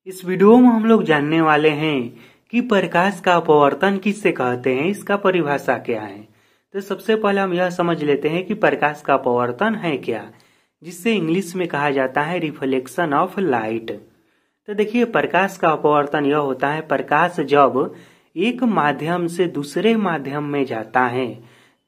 इस वीडियो में हम लोग जानने वाले हैं कि प्रकाश का अपवर्तन किससे कहते हैं, इसका परिभाषा क्या है। तो सबसे पहले हम यह समझ लेते हैं कि प्रकाश का अपवर्तन है क्या, जिससे इंग्लिश में कहा जाता है रिफ्लेक्शन ऑफ लाइट। तो देखिए, प्रकाश का अपवर्तन यह होता है, प्रकाश जब एक माध्यम से दूसरे माध्यम में जाता है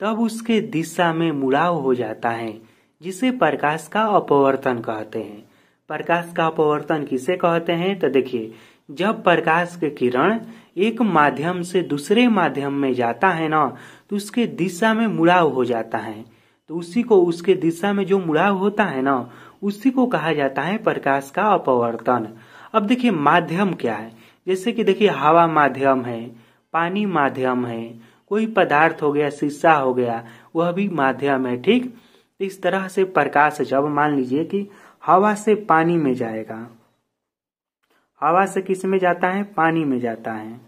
तब उसके दिशा में मुड़ाव हो जाता है, जिसे प्रकाश का अपवर्तन कहते हैं। प्रकाश का अपवर्तन किसे कहते हैं? तो देखिए, जब प्रकाश के किरण एक माध्यम से दूसरे माध्यम में जाता है ना, तो उसके दिशा में मुड़ाव हो जाता है। तो उसी को, उसके दिशा में जो मुड़ाव होता है ना, उसी को कहा जाता है प्रकाश का अपवर्तन। अब देखिए, माध्यम क्या है? जैसे कि देखिए, हवा माध्यम है, पानी माध्यम है, कोई पदार्थ हो गया, शीशा हो गया, वह भी माध्यम है। ठीक, इस तरह से प्रकाश जब मान लीजिए कि हवा से पानी में जाएगा, हवा से किस में जाता है? पानी में जाता है,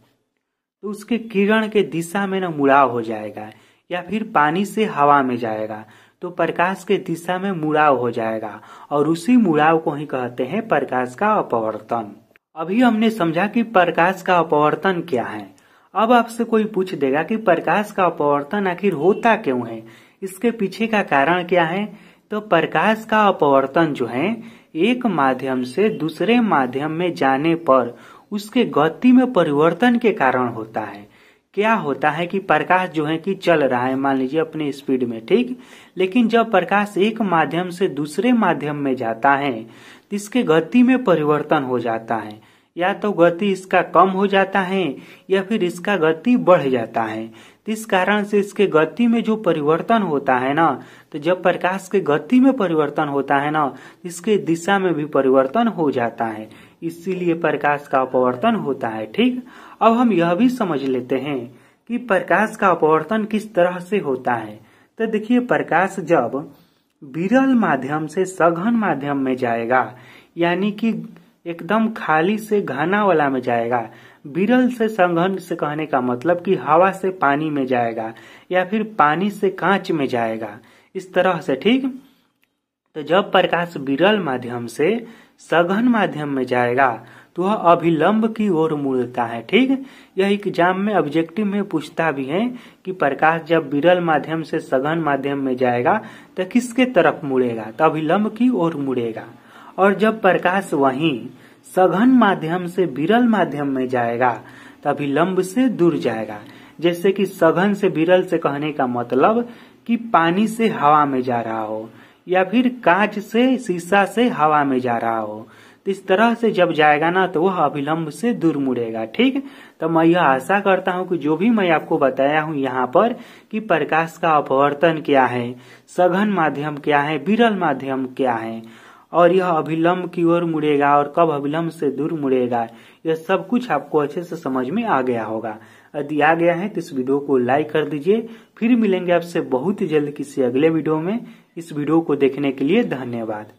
तो उसके किरण के दिशा में ना मुड़ाव हो जाएगा। या फिर पानी से हवा में जाएगा तो प्रकाश के दिशा में मुड़ाव हो जाएगा, और उसी मुड़ाव को ही कहते हैं प्रकाश का अपवर्तन। अभी हमने समझा कि प्रकाश का अपवर्तन क्या है। अब आपसे कोई पूछ देगा कि प्रकाश का अपवर्तन आखिर होता क्यों है, इसके पीछे का कारण क्या है? तो प्रकाश का अपवर्तन जो है, एक माध्यम से दूसरे माध्यम में जाने पर उसके गति में परिवर्तन के कारण होता है। क्या होता है कि प्रकाश जो है कि चल रहा है, मान लीजिए अपने स्पीड में, ठीक, लेकिन जब प्रकाश एक माध्यम से दूसरे माध्यम में जाता है तो इसके गति में परिवर्तन हो जाता है। या तो गति इसका कम हो जाता है या फिर इसका गति बढ़ जाता है। इस कारण से इसके गति में जो परिवर्तन होता है ना, तो जब प्रकाश के गति में परिवर्तन होता है ना, इसके दिशा में भी परिवर्तन हो जाता है, इसीलिए प्रकाश का अपवर्तन होता है। ठीक, अब हम यह भी समझ लेते हैं कि प्रकाश का अपवर्तन किस तरह से होता है। तो देखिए, प्रकाश जब विरल माध्यम से सघन माध्यम में जाएगा, यानी कि एकदम खाली से घना वाला में जाएगा। विरल से सघन से कहने का मतलब कि हवा से पानी में जाएगा या फिर पानी से कांच में जाएगा, इस तरह से। ठीक, तो जब प्रकाश विरल माध्यम से सघन माध्यम में जाएगा तो वह अभिलंब की ओर मुड़ता है। ठीक, यह एग्जाम में ऑब्जेक्टिव में पूछता भी है कि प्रकाश जब विरल माध्यम से सघन माध्यम में जाएगा तो किसके तरफ मुड़ेगा? तो अभिलंब की ओर मुड़ेगा। और जब प्रकाश वहीं सघन माध्यम से विरल माध्यम में जाएगा तो अभिलंब से दूर जाएगा। जैसे कि सघन से विरल से कहने का मतलब कि पानी से हवा में जा रहा हो, या फिर कांच से, शीशा से हवा में जा रहा हो। तो इस तरह से जब जाएगा ना, तो वह अभिलंब से दूर मुड़ेगा। ठीक, तो मैं यह आशा करता हूं कि जो भी मैं आपको बताया हूं यहाँ पर कि प्रकाश का अपवर्तन क्या है, सघन माध्यम क्या है, विरल माध्यम क्या है, और यह अभिलंब की ओर मुड़ेगा और कब अभिलंब से दूर मुड़ेगा, यह सब कुछ आपको अच्छे से समझ में आ गया होगा। यदि आ गया है तो इस वीडियो को लाइक कर दीजिए। फिर मिलेंगे आपसे बहुत ही जल्द किसी अगले वीडियो में। इस वीडियो को देखने के लिए धन्यवाद।